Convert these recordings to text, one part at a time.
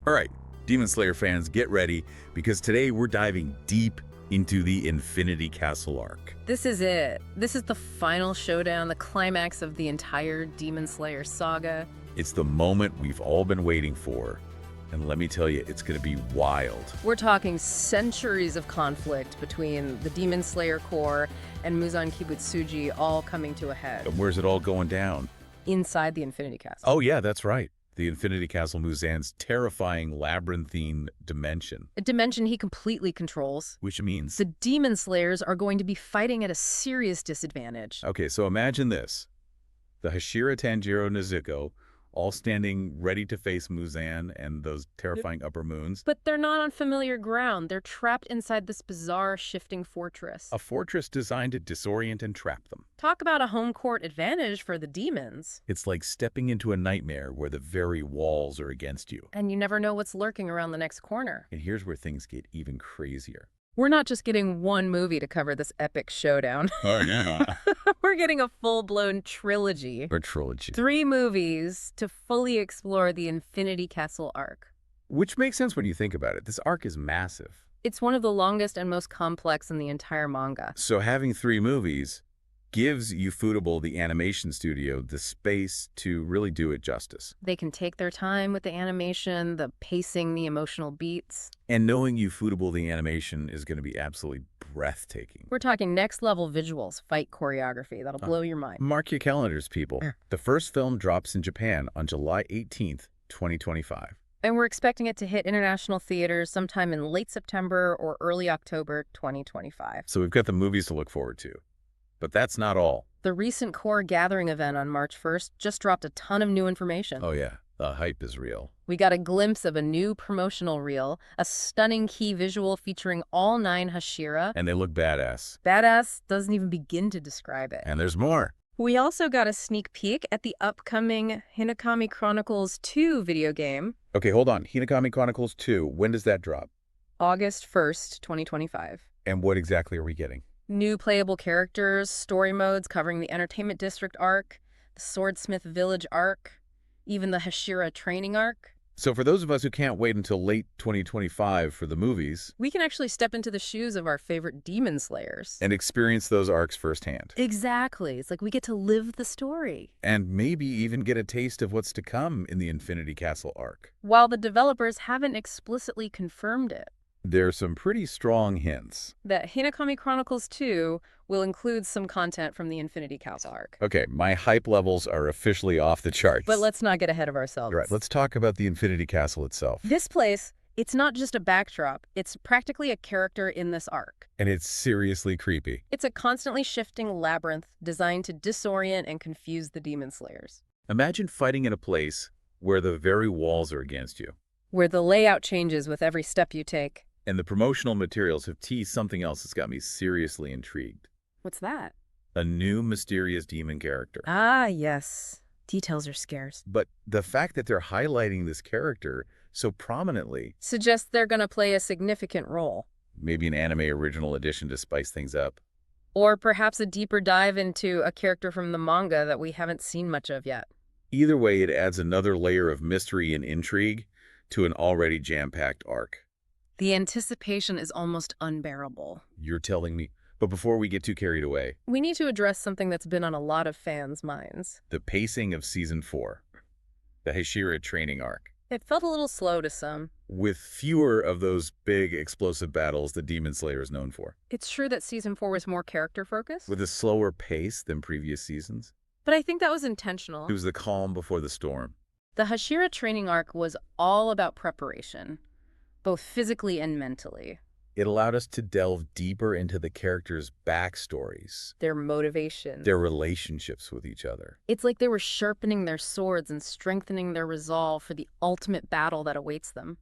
All right, Demon Slayer fans, get ready, because today we're diving deep into the Infinity Castle arc. This is it. This is the final showdown, the climax of the entire Demon Slayer saga. It's the moment we've all been waiting for, and let me tell you, it's going to be wild. We're talking centuries of conflict between the Demon Slayer Corps and Muzan Kibutsuji all coming to a head. And where's it all going down? Inside the Infinity Castle. Oh yeah, that's right. The Infinity Castle Muzan's terrifying labyrinthine dimension. A dimension he completely controls. Which means... The Demon Slayers are going to be fighting at a serious disadvantage. Okay, so imagine this. The Hashira, Tanjiro, Nezuko, all standing ready to face Muzan and those terrifying upper moons. But they're not on familiar ground. They're trapped inside this bizarre, shifting fortress. A fortress designed to disorient and trap them. Talk about a home court advantage for the demons. It's like stepping into a nightmare where the very walls are against you. And you never know what's lurking around the next corner. And here's where things get even crazier. We're not just getting one movie to cover this epic showdown. Oh, yeah. We're getting a full-blown trilogy. Or trilogy. 3 movies to fully explore the Infinity Castle arc. Which makes sense when you think about it. This arc is massive. It's one of the longest and most complex in the entire manga. So having 3 movies gives Ufotable, the animation studio, the space to really do it justice. They can take their time with the animation, the pacing, the emotional beats. And knowing Ufotable, the animation, is going to be absolutely breathtaking. We're talking next-level visuals, fight choreography. That'll blow your mind. Mark your calendars, people. The first film drops in Japan on July 18th, 2025. And we're expecting it to hit international theaters sometime in late September or early October 2025. So we've got the movies to look forward to. But that's not all. The recent Core Gathering event on March 1st just dropped a ton of new information. Oh yeah, the hype is real. We got a glimpse of a new promotional reel, a stunning key visual featuring all 9 Hashira. And they look badass. Badass doesn't even begin to describe it. And there's more. We also got a sneak peek at the upcoming Hinokami Chronicles 2 video game. Okay, hold on. Hinokami Chronicles 2, when does that drop? August 1st, 2025. And what exactly are we getting? New playable characters, story modes covering the Entertainment District arc, the Swordsmith Village arc, even the Hashira Training arc. So for those of us who can't wait until late 2025 for the movies... we can actually step into the shoes of our favorite demon slayers. And experience those arcs firsthand. Exactly. It's like we get to live the story. And maybe even get a taste of what's to come in the Infinity Castle arc. While the developers haven't explicitly confirmed it. There's some pretty strong hints. That Hinokami Chronicles 2 will include some content from the Infinity Castle arc. Okay, my hype levels are officially off the charts. But let's not get ahead of ourselves. Right, let's talk about the Infinity Castle itself. This place, it's not just a backdrop. It's practically a character in this arc. And it's seriously creepy. It's a constantly shifting labyrinth designed to disorient and confuse the demon slayers. Imagine fighting in a place where the very walls are against you. Where the layout changes with every step you take. And the promotional materials have teased something else that's got me seriously intrigued. What's that? A new mysterious demon character. Ah, yes. Details are scarce. But the fact that they're highlighting this character so prominently suggests they're going to play a significant role. Maybe an anime original edition to spice things up. Or perhaps a deeper dive into a character from the manga that we haven't seen much of yet. Either way, it adds another layer of mystery and intrigue to an already jam-packed arc. The anticipation is almost unbearable. You're telling me. But before we get too carried away, we need to address something that's been on a lot of fans' minds. The pacing of Season 4. The Hashira Training arc. It felt a little slow to some. With fewer of those big, explosive battles the Demon Slayer is known for. It's true that Season 4 was more character-focused. With a slower pace than previous seasons. But I think that was intentional. It was the calm before the storm. The Hashira Training arc was all about preparation. Both physically and mentally. It allowed us to delve deeper into the characters' backstories. Their motivation. Their relationships with each other. It's like they were sharpening their swords and strengthening their resolve for the ultimate battle that awaits them.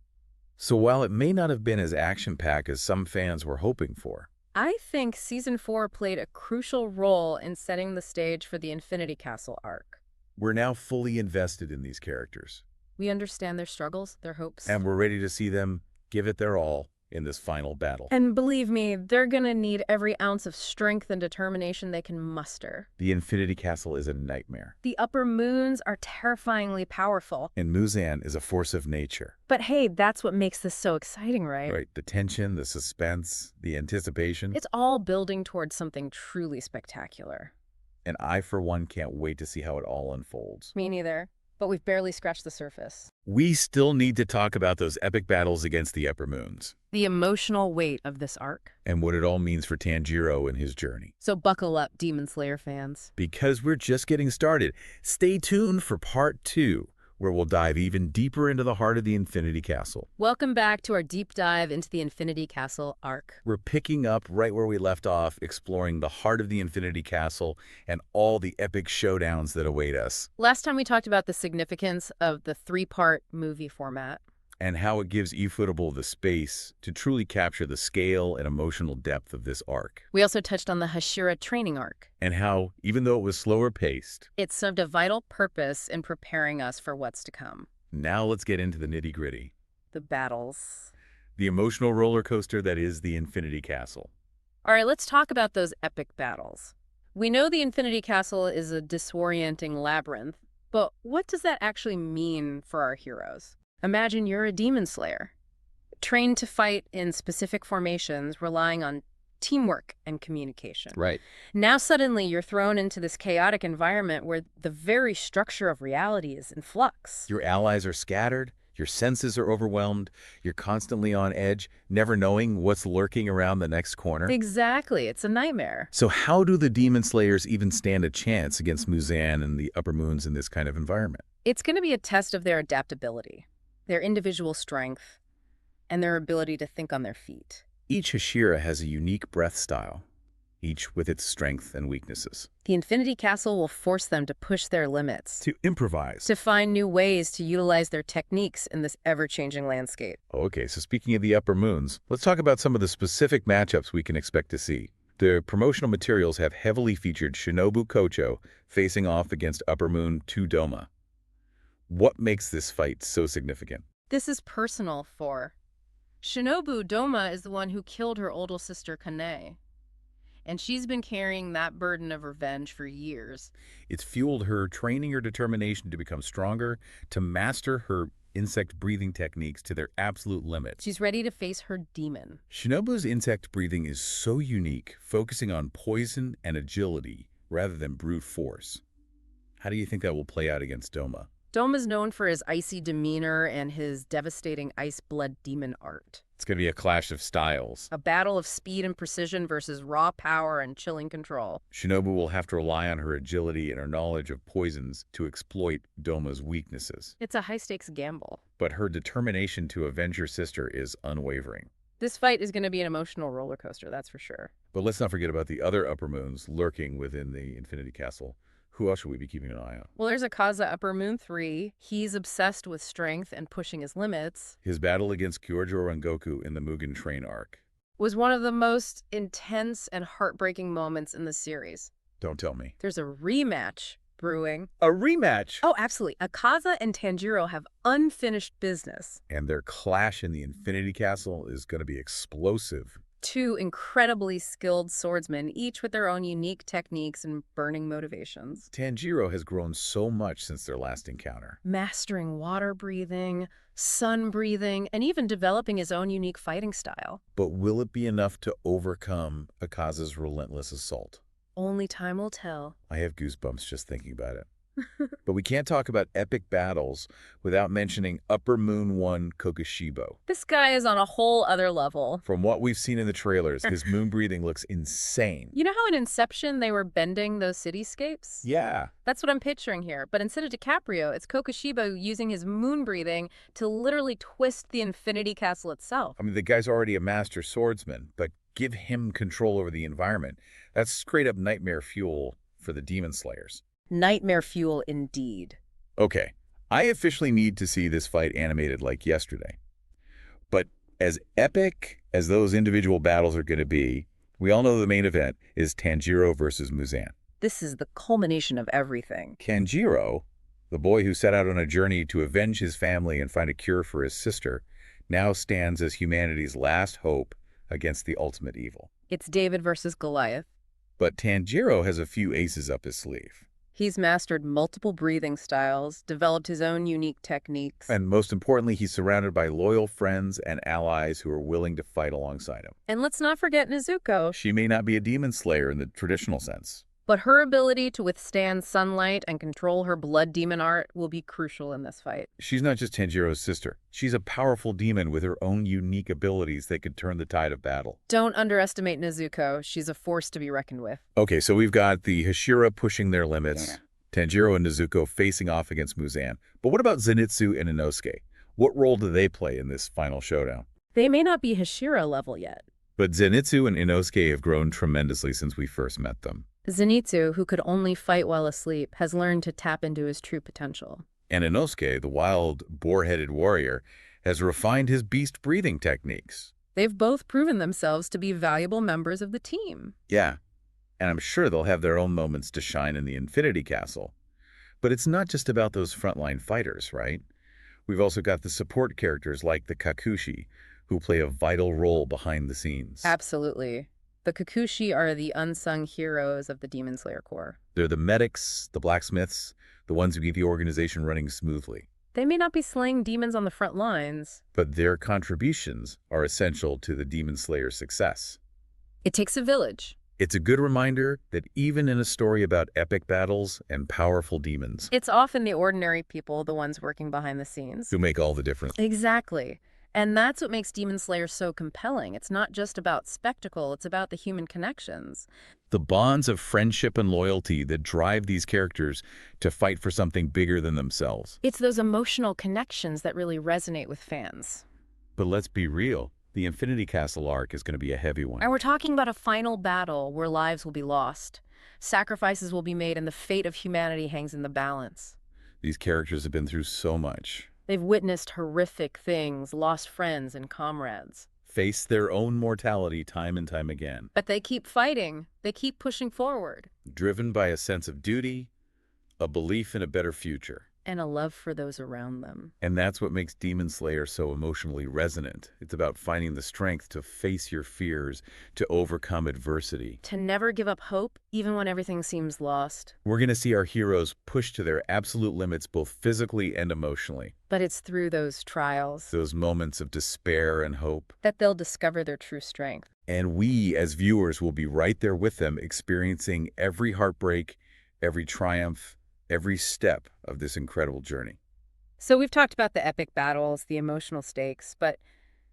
So while it may not have been as action-packed as some fans were hoping for, I think Season 4 played a crucial role in setting the stage for the Infinity Castle arc. We're now fully invested in these characters. We understand their struggles, their hopes. And we're ready to see them give it their all in this final battle. And believe me, they're gonna need every ounce of strength and determination they can muster. The Infinity Castle is a nightmare. The upper moons are terrifyingly powerful. And Muzan is a force of nature. But hey, that's what makes this so exciting, right? Right, the tension, the suspense, the anticipation. It's all building towards something truly spectacular. And I, for one, can't wait to see how it all unfolds. Me neither. But we've barely scratched the surface. We still need to talk about those epic battles against the upper moons. The emotional weight of this arc. And what it all means for Tanjiro and his journey. So buckle up, Demon Slayer fans. Because we're just getting started. Stay tuned for part 2, where we'll dive even deeper into the heart of the Infinity Castle. Welcome back to our deep dive into the Infinity Castle arc. We're picking up right where we left off, exploring the heart of the Infinity Castle and all the epic showdowns that await us. Last time we talked about the significance of the 3-part movie format. And how it gives Ufotable the space to truly capture the scale and emotional depth of this arc. We also touched on the Hashira Training arc. And how, even though it was slower paced, it served a vital purpose in preparing us for what's to come. Now let's get into the nitty-gritty. The battles. The emotional roller coaster that is the Infinity Castle. All right, let's talk about those epic battles. We know the Infinity Castle is a disorienting labyrinth, but what does that actually mean for our heroes? Imagine you're a demon slayer, trained to fight in specific formations, relying on teamwork and communication. Right. Now suddenly you're thrown into this chaotic environment where the very structure of reality is in flux. Your allies are scattered, your senses are overwhelmed, you're constantly on edge, never knowing what's lurking around the next corner. Exactly, it's a nightmare. So how do the Demon Slayers even stand a chance against Muzan and the Upper Moons in this kind of environment? It's going to be a test of their adaptability, their individual strength, and their ability to think on their feet. Each Hashira has a unique breath style, each with its strengths and weaknesses. The Infinity Castle will force them to push their limits. To improvise. To find new ways to utilize their techniques in this ever-changing landscape. Okay, so speaking of the Upper Moons, let's talk about some of the specific matchups we can expect to see. The promotional materials have heavily featured Shinobu Kocho facing off against Upper Moon 2 Doma. What makes this fight so significant? This is personal for Shinobu. Doma is the one who killed her older sister Kane, and she's been carrying that burden of revenge for years. It's fueled her, training her determination to become stronger, to master her insect breathing techniques to their absolute limit. She's ready to face her demon. Shinobu's insect breathing is so unique, focusing on poison and agility rather than brute force. How do you think that will play out against Doma? Doma's known for his icy demeanor and his devastating ice blood demon art. It's going to be a clash of styles. A battle of speed and precision versus raw power and chilling control. Shinobu will have to rely on her agility and her knowledge of poisons to exploit Doma's weaknesses. It's a high-stakes gamble. But her determination to avenge her sister is unwavering. This fight is going to be an emotional roller coaster, that's for sure. But let's not forget about the other Upper Moons lurking within the Infinity Castle. Who else should we be keeping an eye on? Well, there's Akaza, Upper Moon 3. He's obsessed with strength and pushing his limits. His battle against Kyojuro Rengoku in the Mugen Train arc Was one of the most intense and heartbreaking moments in the series. Don't tell me. There's a rematch brewing. A rematch? Oh, absolutely. Akaza and Tanjiro have unfinished business. And their clash in the Infinity Castle is going to be explosive. 2 incredibly skilled swordsmen, each with their own unique techniques and burning motivations. Tanjiro has grown so much since their last encounter. Mastering water breathing, sun breathing, and even developing his own unique fighting style. But will it be enough to overcome Akaza's relentless assault? Only time will tell. I have goosebumps just thinking about it. But we can't talk about epic battles without mentioning Upper Moon 1 Kokushibo. This guy is on a whole other level. From what we've seen in the trailers, his moon breathing looks insane. You know how in Inception they were bending those cityscapes? Yeah. That's what I'm picturing here. But instead of DiCaprio, it's Kokushibo using his moon breathing to literally twist the Infinity Castle itself. I mean, the guy's already a master swordsman, but give him control over the environment. That's straight up nightmare fuel for the Demon Slayers. Nightmare fuel indeed. Okay, I officially need to see this fight animated like yesterday. But as epic as those individual battles are going to be, we all know the main event is Tanjiro versus Muzan. This is the culmination of everything. Tanjiro, The boy who set out on a journey to avenge his family and find a cure for his sister now stands as humanity's last hope against the ultimate evil. It's David versus Goliath. But Tanjiro has a few aces up his sleeve. He's mastered multiple breathing styles, developed his own unique techniques. And most importantly, he's surrounded by loyal friends and allies who are willing to fight alongside him. And let's not forget Nezuko. She may not be a demon slayer in the traditional sense, But her ability to withstand sunlight and control her blood demon art will be crucial in this fight. she's not just Tanjiro's sister. She's a powerful demon with her own unique abilities that could turn the tide of battle. Don't underestimate Nezuko. She's a force to be reckoned with. Okay, so we've got the Hashira pushing their limits, Tanjiro and Nezuko facing off against Muzan. But what about Zenitsu and Inosuke? What role do they play in this final showdown? They may not be Hashira level yet. But Zenitsu and Inosuke have grown tremendously since we first met them. Zenitsu, who could only fight while asleep, has learned to tap into his true potential. And Inosuke, the wild, boar-headed warrior, has refined his beast breathing techniques. They've both proven themselves to be valuable members of the team. Yeah, and I'm sure they'll have their own moments to shine in the Infinity Castle. But it's not just about those frontline fighters, right? We've also got the support characters like the Kakushi, who play a vital role behind the scenes. Absolutely. The Kokushi are the unsung heroes of the Demon Slayer Corps. They're the medics, the blacksmiths, the ones who keep the organization running smoothly. They may not be slaying demons on the front lines. But their contributions are essential to the Demon Slayer's success. It takes a village. It's a good reminder that even in a story about epic battles and powerful demons, It's often the ordinary people, the ones working behind the scenes. who make all the difference. Exactly. And that's what makes Demon Slayer so compelling. It's not just about spectacle, it's about the human connections. The bonds of friendship and loyalty that drive these characters to fight for something bigger than themselves. It's those emotional connections that really resonate with fans. But let's be real, the Infinity Castle arc is going to be a heavy one. And we're talking about a final battle where lives will be lost. Sacrifices will be made and the fate of humanity hangs in the balance. These characters have been through so much. They've witnessed horrific things, lost friends and comrades. Faced their own mortality time and time again. But they keep fighting. They keep pushing forward. Driven by a sense of duty, a belief in a better future. And a love for those around them. And that's what makes Demon Slayer so emotionally resonant. It's about finding the strength to face your fears, to overcome adversity. To never give up hope, even when everything seems lost. We're going to see our heroes pushed to their absolute limits both physically and emotionally. But it's through those trials Those moments of despair and hope. that they'll discover their true strength. And we, as viewers, will be right there with them, experiencing every heartbreak, every triumph, every step of this incredible journey. So we've talked about the epic battles, the emotional stakes, but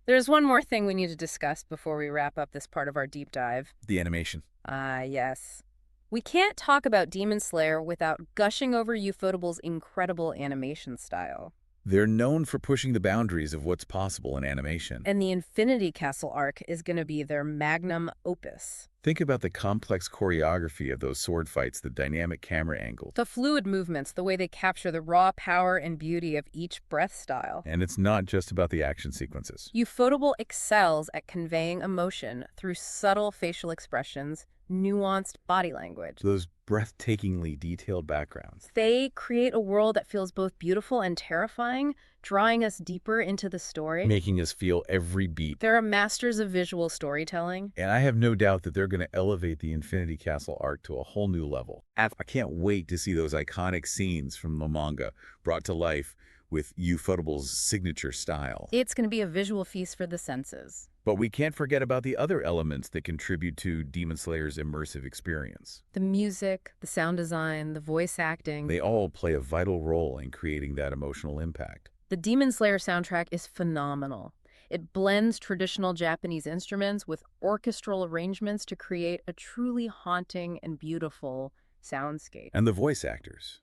there's one more thing we need to discuss before we wrap up this part of our deep dive. The animation. Yes. We can't talk about Demon Slayer without gushing over Ufotable's incredible animation style. They're known for pushing the boundaries of what's possible in animation. And the Infinity Castle arc is going to be their magnum opus. Think about the complex choreography of those sword fights, the dynamic camera angles. The fluid movements, the way they capture the raw power and beauty of each breath style. And it's not just about the action sequences. Ufotable excels at conveying emotion through subtle facial expressions, nuanced body language. Those breathtakingly detailed backgrounds. They create a world that feels both beautiful and terrifying, drawing us deeper into the story. Making us feel every beat. They're masters of visual storytelling. And I have no doubt that they're going to elevate the Infinity Castle arc to a whole new level. I can't wait to see those iconic scenes from the manga brought to life with Ufotable's signature style. It's going to be a visual feast for the senses. But we can't forget about the other elements that contribute to Demon Slayer's immersive experience. The music, the sound design, the voice acting. They all play a vital role in creating that emotional impact. The Demon Slayer soundtrack is phenomenal. It blends traditional Japanese instruments with orchestral arrangements to create a truly haunting and beautiful soundscape. And the voice actors.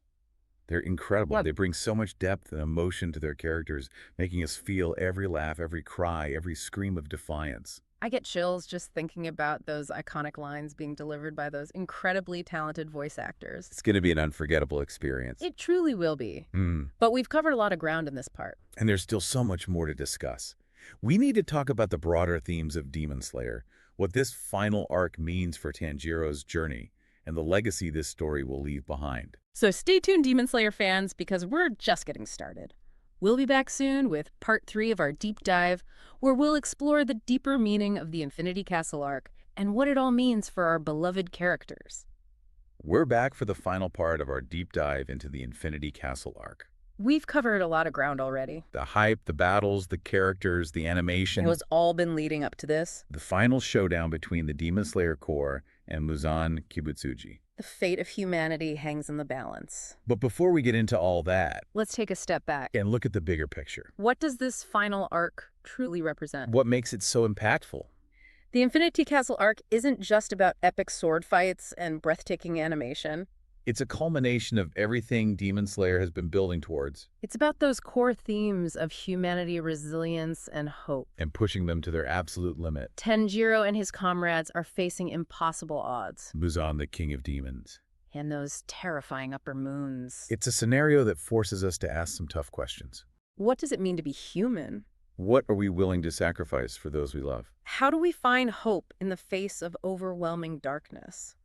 They're incredible. Yeah. They bring so much depth and emotion to their characters, making us feel every laugh, every cry, every scream of defiance. I get chills just thinking about those iconic lines being delivered by those incredibly talented voice actors. It's going to be an unforgettable experience. It truly will be. And But we've covered a lot of ground in this part. there's still so much more to discuss. We need to talk about the broader themes of Demon Slayer, what this final arc means for Tanjiro's journey, and the legacy this story will leave behind. So stay tuned, Demon Slayer fans, because we're just getting started. We'll be back soon with part 3 of our deep dive, where we'll explore the deeper meaning of the Infinity Castle arc and what it all means for our beloved characters. We're back for the final part of our deep dive into the Infinity Castle arc. We've covered a lot of ground already. The hype, the battles, the characters, the animation. It was all been leading up to this. The final showdown between the Demon Slayer Corps and Muzan Kibutsuji. The fate of humanity hangs in the balance. But before we get into all that, Let's take a step back. and look at the bigger picture. What does this final arc truly represent? What makes it so impactful? The Infinity Castle arc isn't just about epic sword fights and breathtaking animation. It's a culmination of everything Demon Slayer has been building towards. It's about those core themes of humanity, resilience, and hope. And pushing them to their absolute limit. Tanjiro and his comrades are facing impossible odds. Muzan, the king of demons. And those terrifying upper moons. It's a scenario that forces us to ask some tough questions. What does it mean to be human? What are we willing to sacrifice for those we love? How do we find hope in the face of overwhelming darkness?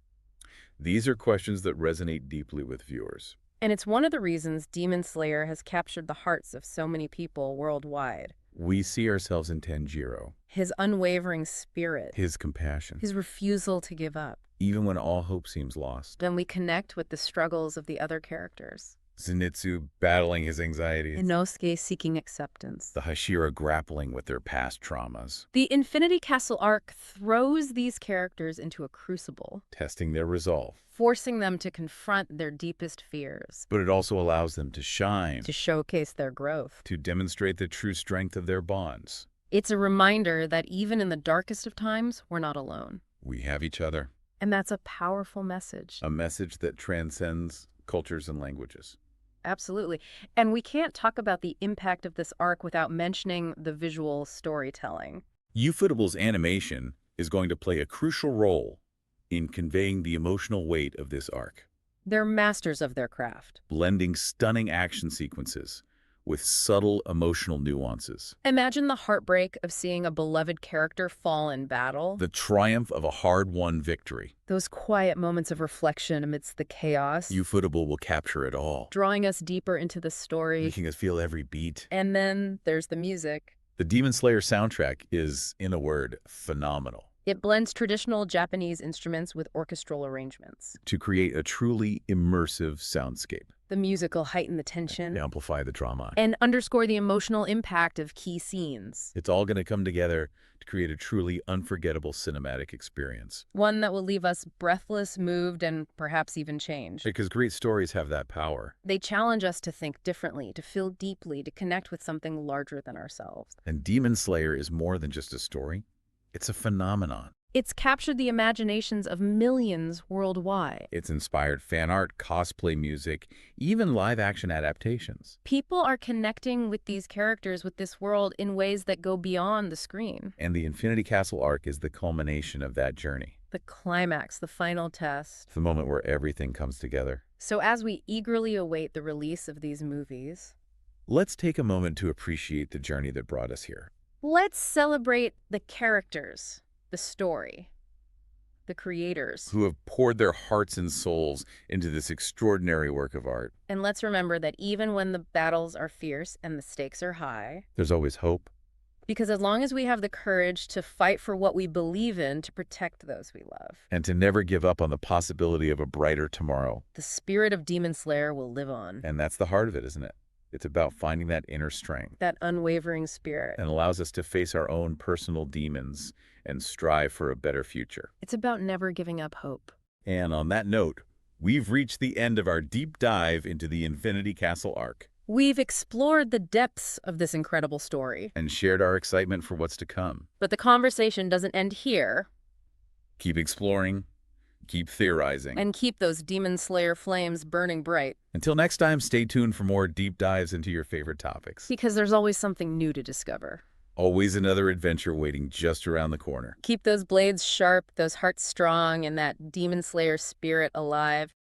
These are questions that resonate deeply with viewers. And it's one of the reasons Demon Slayer has captured the hearts of so many people worldwide. We see ourselves in Tanjiro. His unwavering spirit. His compassion. His refusal to give up. Even when all hope seems lost. Then we connect with the struggles of the other characters. Zenitsu battling his anxieties. Inosuke seeking acceptance. The Hashira grappling with their past traumas. The Infinity Castle arc throws these characters into a crucible, Testing their resolve. forcing them to confront their deepest fears, But it also allows them to shine. to showcase their growth. To demonstrate the true strength of their bonds. It's a reminder that even in the darkest of times, we're not alone. We have each other. And that's a powerful message. A message that transcends cultures and languages. Absolutely. And we can't talk about the impact of this arc without mentioning the visual storytelling. Ufotable's animation is going to play a crucial role in conveying the emotional weight of this arc, They're masters of their craft. blending stunning action sequences with subtle emotional nuances. Imagine the heartbreak of seeing a beloved character fall in battle. The triumph of a hard-won victory. Those quiet moments of reflection amidst the chaos. Ufotable will capture it all, Drawing us deeper into the story. making us feel every beat. And then there's the music. The Demon Slayer soundtrack is, in a word, phenomenal. It blends traditional Japanese instruments with orchestral arrangements. To create a truly immersive soundscape. The music will heighten the tension Amplify the drama. and underscore the emotional impact of key scenes. It's all going to come together to create a truly unforgettable cinematic experience. One that will leave us breathless, moved, and perhaps even changed. Because great stories have that power. They challenge us to think differently, to feel deeply, to connect with something larger than ourselves. And Demon Slayer is more than just a story. It's a phenomenon. It's captured the imaginations of millions worldwide. It's inspired fan art, cosplay music, even live-action adaptations. People are connecting with these characters, with this world, in ways that go beyond the screen. And the Infinity Castle arc is the culmination of that journey. The climax, the final test. It's the moment where everything comes together. So as we eagerly await the release of these movies, Let's take a moment to appreciate the journey that brought us here. let's celebrate the characters, the story, the creators. Who have poured their hearts and souls into this extraordinary work of art. And let's remember that even when the battles are fierce and the stakes are high, There's always hope. because as long as we have the courage to fight for what we believe in, to protect those we love, And to never give up on the possibility of a brighter tomorrow. the spirit of Demon Slayer will live on. And that's the heart of it, isn't it? It's about finding that inner strength. That unwavering spirit. And allows us to face our own personal demons and strive for a better future. It's about never giving up hope. And on that note, we've reached the end of our deep dive into the Infinity Castle arc. We've explored the depths of this incredible story. And shared our excitement for what's to come. But the conversation doesn't end here. Keep exploring, keep theorizing. And keep those Demon Slayer flames burning bright. Until next time, stay tuned for more deep dives into your favorite topics. Because there's always something new to discover. Always another adventure waiting just around the corner. Keep those blades sharp, those hearts strong, and that Demon Slayer spirit alive.